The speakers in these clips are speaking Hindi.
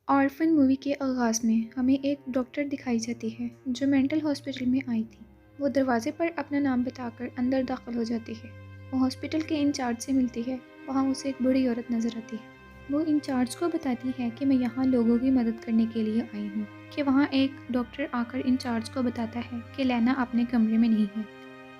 ऑर्फन मूवी के आगाज़ में हमें एक डॉक्टर दिखाई जाती है जो मेंटल हॉस्पिटल में आई थी। वो दरवाजे पर अपना नाम बताकर अंदर दाखिल हो जाती है। वो हॉस्पिटल के इंचार्ज से मिलती है। वहाँ उसे एक बूढ़ी औरत नज़र आती है। वो इंचार्ज को बताती है कि मैं यहाँ लोगों की मदद करने के लिए आई हूँ। कि वहाँ एक डॉक्टर आकर इंचार्ज को बताता है कि लेना अपने कमरे में नहीं है।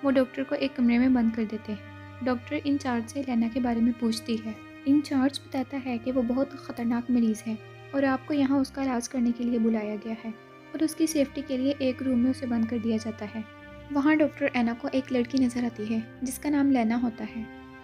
वो डॉक्टर को एक कमरे में बंद कर देते हैं। डॉक्टर इंचार्ज से लेना के बारे में पूछती है। इंचार्ज बताता है कि वो बहुत ख़तरनाक मरीज़ है और आपको यहाँ उसका इलाज करने के लिए बुलाया गया है और उसकी सेफ्टी के लिए एक रूम में उसे बंद कर दिया जाता है। वहाँ डॉक्टर एना को एक लड़की नज़र आती है जिसका नाम लेना होता है।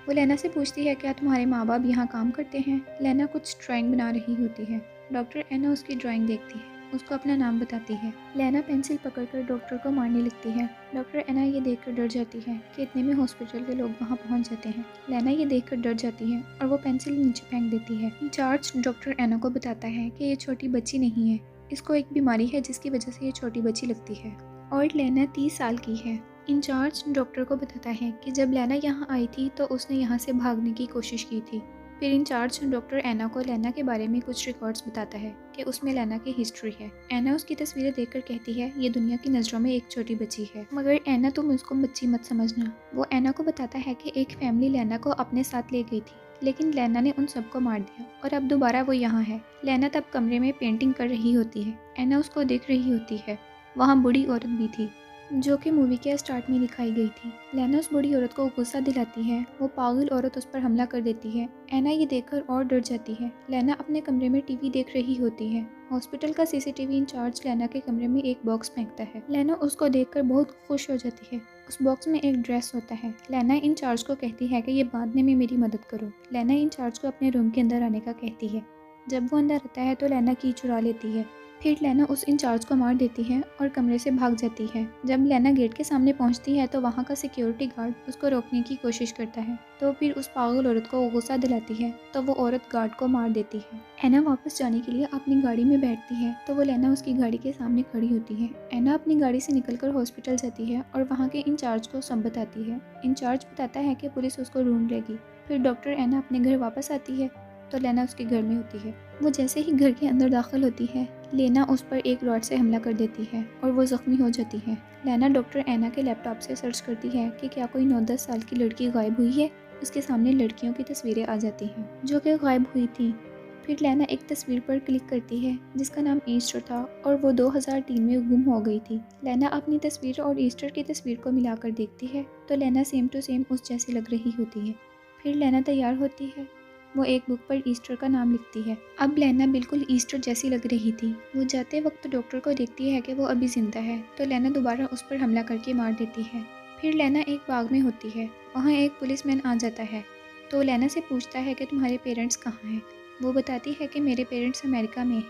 वो लेना से पूछती है क्या तुम्हारे माँ बाप यहाँ काम करते हैं। लेना कुछ ड्राइंग बना रही होती है। डॉक्टर एना उसकी ड्राइंग देखती है, उसको अपना नाम बताती है। लेना पेंसिल पकड़कर डॉक्टर को मारने लगती है। डॉक्टर एना ये देखकर डर जाती है कि इतने में हॉस्पिटल के लोग वहाँ पहुँच जाते हैं। लेना ये देखकर डर जाती है और वो पेंसिल नीचे फेंक देती है। इंचार्ज डॉक्टर एना को बताता है कि ये छोटी बच्ची नहीं है, इसको एक बीमारी है जिसकी वजह से ये छोटी बच्ची लगती है और लेना 30 साल की है। इंचार्ज डॉक्टर को बताता है कि जब लेना यहाँ आई थी तो उसने यहाँ से भागने की कोशिश की थी। फिर इंचार्ज डॉक्टर एना को लेना के बारे में कुछ रिकॉर्ड्स बताता है कि उसमें लेना की हिस्ट्री है। एना उसकी तस्वीरें देखकर कहती है ये दुनिया की नज़रों में एक छोटी बच्ची है, मगर एना तुम उसको बच्ची मत समझना। वो एना को बताता है कि एक फैमिली लेना को अपने साथ ले गई थी, लेकिन लेना ने उन सबको मार दिया और अब दोबारा वो यहाँ है। लेना तब कमरे में पेंटिंग कर रही होती है। एना उसको देख रही होती है। वहाँ बूढ़ी औरत भी थी जो कि मूवी के स्टार्ट में दिखाई गई थी। लेना उस बूढ़ी औरत को गुस्सा दिलाती है। वो पागल औरत उस पर हमला कर देती है। एना ये देखकर और डर जाती है। लेना अपने कमरे में टीवी देख रही होती है। हॉस्पिटल का सीसीटीवी इंचार्ज लेना के कमरे में एक बॉक्स फेंकता है। लेना उसको देखकर बहुत खुश हो जाती है। उस बॉक्स में एक ड्रेस होता है। लेना इंचार्ज को कहती है कि ये बांधने में मेरी मदद करो। लेना इंचार्ज को अपने रूम के अंदर आने का कहती है। जब वो अंदर आता है तो लेना की चुरा लेती है। फिर लेना उस इंचार्ज को मार देती है और कमरे से भाग जाती है। जब लेना गेट के सामने पहुंचती है तो वहां का सिक्योरिटी गार्ड उसको रोकने की कोशिश करता है, तो फिर उस पागल औरत को गुस्सा दिलाती है तो वो औरत गार्ड को मार देती है। एना वापस जाने के लिए अपनी गाड़ी में बैठती है तो वो लेना उसकी गाड़ी के सामने खड़ी होती है। एना अपनी गाड़ी से निकलकर हॉस्पिटल जाती है और वहाँ के इंचार्ज को सब बताती है। इंचार्ज बताता है कि पुलिस उसको ढूंढ लेगी। फिर डॉक्टर एना अपने घर वापस आती है तो लेना उसके घर में होती है। वो जैसे ही घर के अंदर दाखिल होती है, लेना उस पर एक रॉड से हमला कर देती है और वो जख्मी हो जाती है। लेना डॉक्टर एना के लैपटॉप से सर्च करती है कि क्या कोई 9-10 साल की लड़की गायब हुई है। उसके सामने लड़कियों की तस्वीरें आ जाती हैं जो कि गायब हुई थी। फिर लेना एक तस्वीर पर क्लिक करती है जिसका नाम ईस्टर था और वो 2003 में गुम हो गई थी। लेना अपनी तस्वीर और ईस्टर की तस्वीर को मिलाकर देखती है तो लेना सेम टू सेम उस जैसी लग रही होती है। फिर लेना तैयार होती है। वो एक बुक पर ईस्टर का नाम लिखती है। अब लेना बिल्कुल ईस्टर जैसी लग रही थी। वो जाते वक्त डॉक्टर को देखती है कि वो अभी जिंदा है तो लेना दोबारा उस पर हमला करके मार देती है। फिर लेना एक बाग में होती है। वहाँ एक पुलिसमैन आ जाता है तो लेना से पूछता है कि तुम्हारे पेरेंट्स कहाँ हैं। वो बताती है कि मेरे पेरेंट्स अमेरिका में हैं।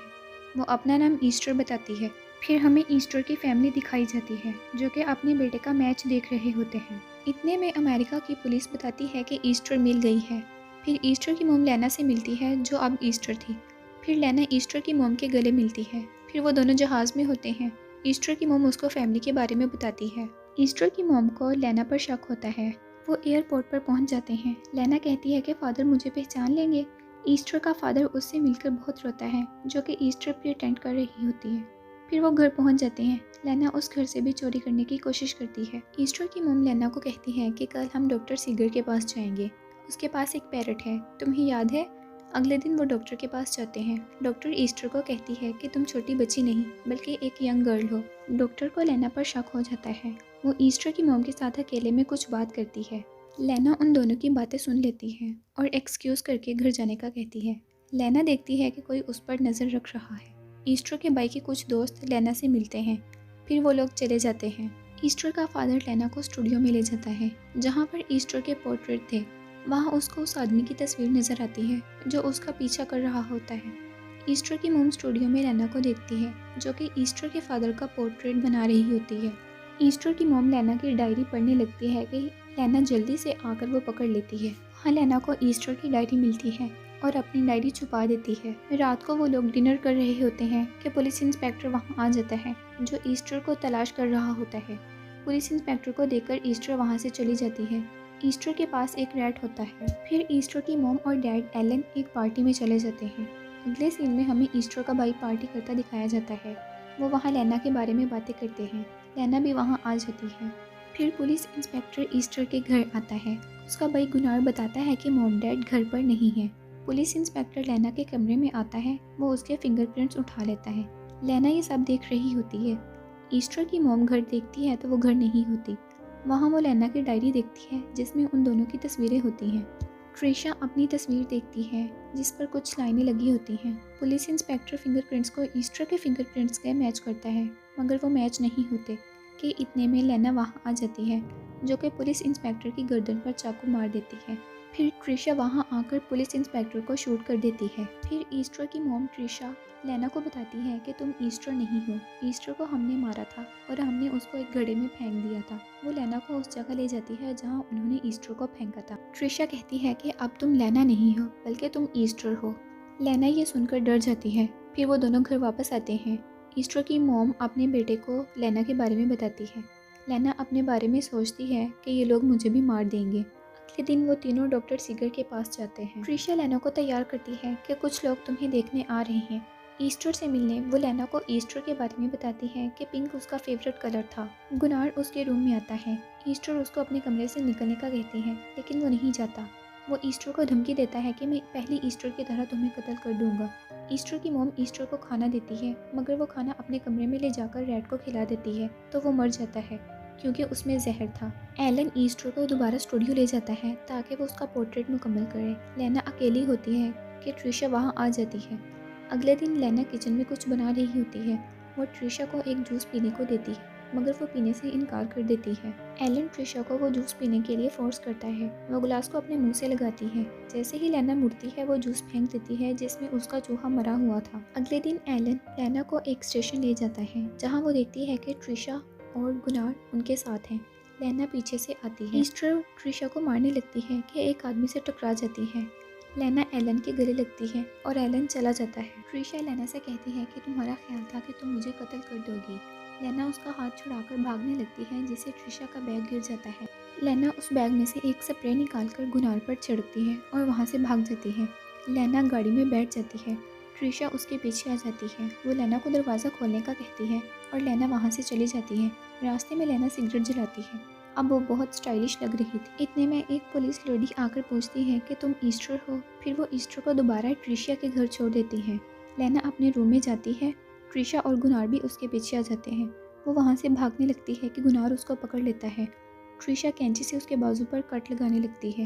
वो अपना नाम ईस्टर बताती है। फिर हमें ईस्टर की फैमिली दिखाई जाती है जो कि अपने बेटे का मैच देख रहे होते हैं। इतने में अमेरिका की पुलिस बताती है कि ईस्टर मिल गई है। फिर ईस्टर की मोम लेना से मिलती है जो अब ईस्टर थी। फिर लेना ईस्टर की मोम के गले मिलती है। फिर वो दोनों जहाज़ में होते हैं। ईस्टर की मोम उसको फैमिली के बारे में बताती है। ईस्टर की मोम को लेना पर शक होता है। वो एयरपोर्ट पर पहुंच जाते हैं। लेना कहती है कि फादर मुझे पहचान लेंगे। ईस्टर का फादर उससे मिलकर बहुत रोता है जो कि ईस्टर प्रिटेंड कर रही होती है। फिर वो घर पहुंच जाते हैं। लेना उस घर से भी चोरी करने की कोशिश करती है। ईस्टर की मोम लेना को कहती है कि कल हम डॉक्टर सीगर के पास जाएंगे, उसके पास एक पैरट है, तुम्हें याद है। अगले दिन वो डॉक्टर के पास जाते हैं। डॉक्टर ईस्टर को कहती है कि तुम छोटी बच्ची नहीं बल्कि एक यंग गर्ल हो। डॉक्टर को लेना पर शक हो जाता है। वो ईस्टर की मोम के साथ अकेले में कुछ बात करती है। लेना उन दोनों की बातें सुन लेती है और एक्सक्यूज करके घर जाने का कहती है। लेना देखती है कि कोई उस पर नज़र रख रहा है। ईस्टर के भाई के कुछ दोस्त लेना से मिलते हैं। फिर वो लोग चले जाते हैं। ईस्टर का फादर लेना को स्टूडियो में ले जाता है जहाँ पर ईस्टर के पोर्ट्रेट थे। वहाँ उसको उस आदमी की तस्वीर नज़र आती है जो उसका पीछा कर रहा होता है। ईस्टर की मोम स्टूडियो में लेना को देखती है जो कि ईस्टर के फादर का पोर्ट्रेट बना रही होती है। ईस्टर की मोम लेना की डायरी पढ़ने लगती है कि लेना जल्दी से आकर वो पकड़ लेती है। वहाँ लेना को ईस्टर की डायरी मिलती है और अपनी डायरी छुपा देती है। रात को वो लोग डिनर कर रहे होते हैं कि पुलिस इंस्पेक्टर वहाँ आ जाता है जो ईस्टर को तलाश कर रहा होता है। पुलिस इंस्पेक्टर को देखकर ईस्टर वहाँ से चली जाती है। ईस्टर के पास एक रैट होता है। फिर ईस्टर की मॉम और डैड एलन एक पार्टी में चले जाते हैं। अगले सीन में हमें ईस्टर का भाई पार्टी करता दिखाया जाता है। वो वहाँ लेना के बारे में बातें करते हैं। लेना भी वहाँ आ जाती है। फिर पुलिस इंस्पेक्टर ईस्टर के घर आता है। उसका भाई गुनार बताता है कि मॉम डैड घर पर नहीं है। पुलिस इंस्पेक्टर लेना के कमरे में आता है। वो उसके फिंगरप्रिंट्स उठा लेता है। लेना ये सब देख रही होती है। ईस्टर की मॉम घर देखती है तो वो घर नहीं होती। वहाँ वो लेना की डायरी देखती है जिसमें उन दोनों की तस्वीरें होती हैं। ट्रिशा अपनी तस्वीर देखती है जिस पर कुछ लाइनें लगी होती हैं। पुलिस इंस्पेक्टर फिंगरप्रिंट्स को ईस्टर के फिंगरप्रिंट्स के मैच करता है, मगर वो मैच नहीं होते कि इतने में लेना वहाँ आ जाती है, जो कि पुलिस इंस्पेक्टर की गर्दन पर चाकू मार देती है। फिर ट्रिशा वहाँ आकर पुलिस इंस्पेक्टर को शूट कर देती है। फिर ईस्टर की मॉम ट्रिशा लेना को बताती है कि तुम ईस्टर नहीं हो। ईस्टर को हमने मारा था और हमने उसको एक घड़े में फेंक दिया था। वो लेना को उस जगह ले जाती है जहाँ उन्होंने ईस्टर को फेंका था। ट्रिशा कहती है कि अब तुम लेना नहीं हो बल्कि तुम ईस्टर हो। लेना ये सुनकर डर जाती है। फिर वो दोनों घर वापस आते हैं। ईस्टर की मॉम अपने बेटे को लेना के बारे में बताती है। लेना अपने बारे में सोचती है कि ये लोग मुझे भी मार देंगे। अगले दिन वो तीनों डॉक्टर सीगर के पास जाते हैं। ट्रिशा लेना को तैयार करती है कि कुछ लोग तुम्हें देखने आ रहे हैं ईस्टर से मिलने। वो लेना को ईस्टर के बारे में बताती है कि पिंक उसका फेवरेट कलर था। गुनार उसके रूम में आता है। ईस्टर उसको अपने कमरे से निकलने का कहती है, लेकिन वो नहीं जाता। वो ईस्टर को धमकी देता है कि मैं पहली ईस्टर की तरह तुम्हें कत्ल कर दूंगा। ईस्टर की मॉम ईस्टर को खाना देती है, मगर वो खाना अपने कमरे में ले जाकर रैट को खिला देती है तो वो मर जाता है क्योंकि उसमें जहर था। एलन ईस्टर को दोबारा स्टूडियो ले जाता है ताकि वो उसका पोर्ट्रेट मुकम्मल करे। लेना अकेली होती है कि ट्रिशा वहाँ आ जाती है। अगले दिन लेना किचन में कुछ बना रही होती है। वो ट्रिशा को एक जूस पीने को देती है, मगर वो पीने से इनकार कर देती है। एलन ट्रिशा को वो जूस पीने के लिए फोर्स करता है। वो गिलास को अपने मुंह से लगाती है। जैसे ही लेना मुड़ती है वो जूस फेंक देती है जिसमें उसका चूहा मरा हुआ था। अगले दिन एलन लेना को एक स्टेशन ले जाता है जहाँ वो देखती है कि ट्रिशा और गुनार उनके साथ हैं। लेना पीछे से आती है। ईस्टर ट्रिशा को मारने लगती है कि एक आदमी से टकरा जाती है। लेना एलन के गले लगती है और एलन चला जाता है। ट्रिशा लेना से कहती है कि तुम्हारा ख्याल था कि तुम मुझे कत्ल कर दोगी। लेना उसका हाथ छुड़ाकर भागने लगती है जिससे ट्रिशा का बैग गिर जाता है। लेना उस बैग में से एक स्प्रे निकालकर गुनार पर छिड़कती है और वहाँ से भाग जाती है। लेना गाड़ी में बैठ जाती है। ट्रिशा उसके पीछे आ जाती है। वो लेना को दरवाज़ा खोलने का कहती है और लेना वहाँ से चली जाती है। रास्ते में लेना सिगरेट जलाती है। अब वो बहुत स्टाइलिश लग रही थी। इतने में एक पुलिस लेडी आकर पूछती है कि तुम ईस्टर हो। फिर वो ईस्टर को दोबारा ट्रिशा के घर छोड़ देती है। लेना अपने रूम में जाती है। ट्रिशा और गुनार भी उसके पीछे आ जाते हैं। वो वहाँ से भागने लगती है कि गुनार उसको पकड़ लेता है। ट्रिशा कैंची से उसके बाजू पर कट लगाने लगती है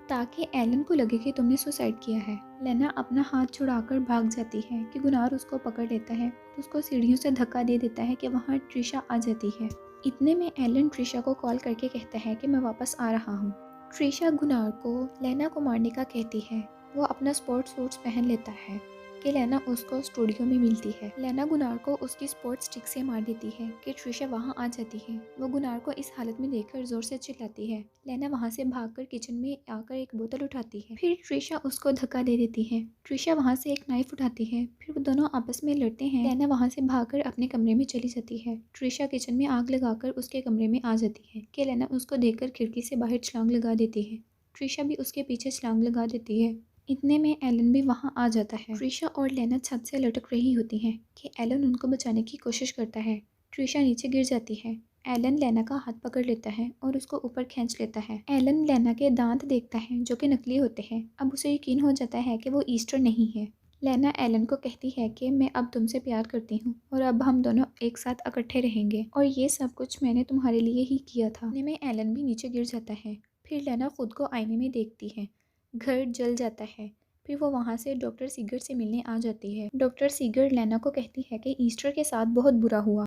ताकि एलन को लगे कि तुमने सुसाइड किया है। लेना अपना हाथ छुड़ाकर भाग जाती है कि गुनार उसको पकड़ लेता है, उसको सीढ़ियों से धक्का दे देता है कि वहाँ ट्रिशा आ जाती है। इतने में एलन ट्रिशा को कॉल करके कहता है कि मैं वापस आ रहा हूँ। ट्रिशा गुनार को लेना को मारने का कहती है। वो अपना स्पोर्ट्स सूट्स पहन लेता है कि लेना उसको स्टूडियो में मिलती है। लेना गुनार को उसकी स्पोर्ट्स स्टिक से मार देती है कि ट्रिशा वहाँ आ जाती है। वो गुनार को इस हालत में देखकर जोर से चिल्लाती है। लेना वहाँ से भागकर किचन में आकर एक बोतल उठाती है। फिर ट्रिशा उसको धक्का दे देती है। ट्रिशा वहाँ से एक नाइफ उठाती है। फिर वो दोनों आपस में लड़ते हैं। लेना वहाँ से भागकर अपने कमरे में चली जाती है। ट्रिशा किचन में आग लगाकर उसके कमरे में आ जाती है कि लेना उसको देखकर खिड़की से बाहर छलांग लगा देती है। ट्रिशा भी उसके पीछे छलांग लगा देती है। इतने में एलन भी वहाँ आ जाता है। ट्रिशा और लेना छत से लटक रही होती हैं कि एलन उनको बचाने की कोशिश करता है। ट्रिशा नीचे गिर जाती है। एलन लेना का हाथ पकड़ लेता है और उसको ऊपर खींच लेता है। एलन लेना के दांत देखता है जो कि नकली होते हैं। अब उसे यकीन हो जाता है कि वो ईस्टर नहीं है। लेना एलन को कहती है कि मैं अब तुमसे प्यार करती हूँ और अब हम दोनों एक साथ इकट्ठे रहेंगे और ये सब कुछ मैंने तुम्हारे लिए ही किया था। इतने में एलन भी नीचे गिर जाता है। फिर लेना खुद को आईने में देखती है। घर जल जाता है। फिर वो वहाँ से डॉक्टर सीगर से मिलने आ जाती है। डॉक्टर सीगर लेना को कहती है कि ईस्टर के साथ बहुत बुरा हुआ।